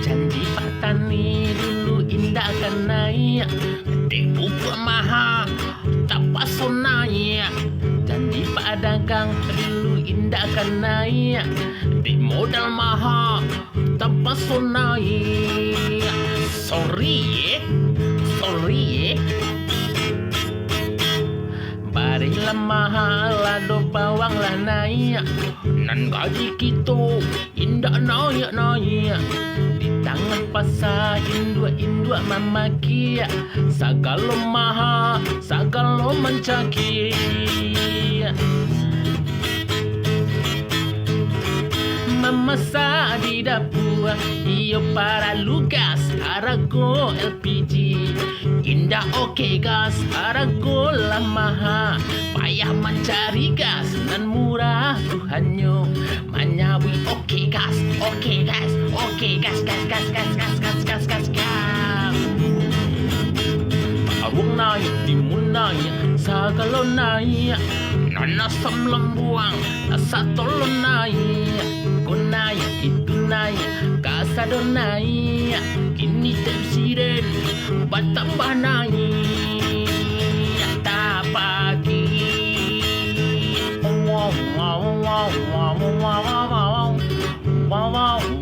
Janji Patani dulu indah kanai, debu pemaha tak pasonai. Janji Pak Dagang dulu indah kanai, di modal maha tak pasonai. Sorry, sorry. Barilah mahal lado bawang lah naik, nan gaji kita indah naik. Di tangan pasar indua mamaki, sagalo maha sagalo mencaki. Memasak di dapur, iyo para lugas, harago LPG. Indah oke gas, harago lah maha, payah mencari gas, nan murah Tuhannya. Manyawi oke gas, oke gas, oke gas. Awang naik, timun naik, sagalo naik, nanasam lembuang, asa tolong naik. Naik, itu naik, kasado naik, kini tersiren, batambah naik, tak pagi. Wow, wow, wow, wow, wow, wow, wow, wow, wow.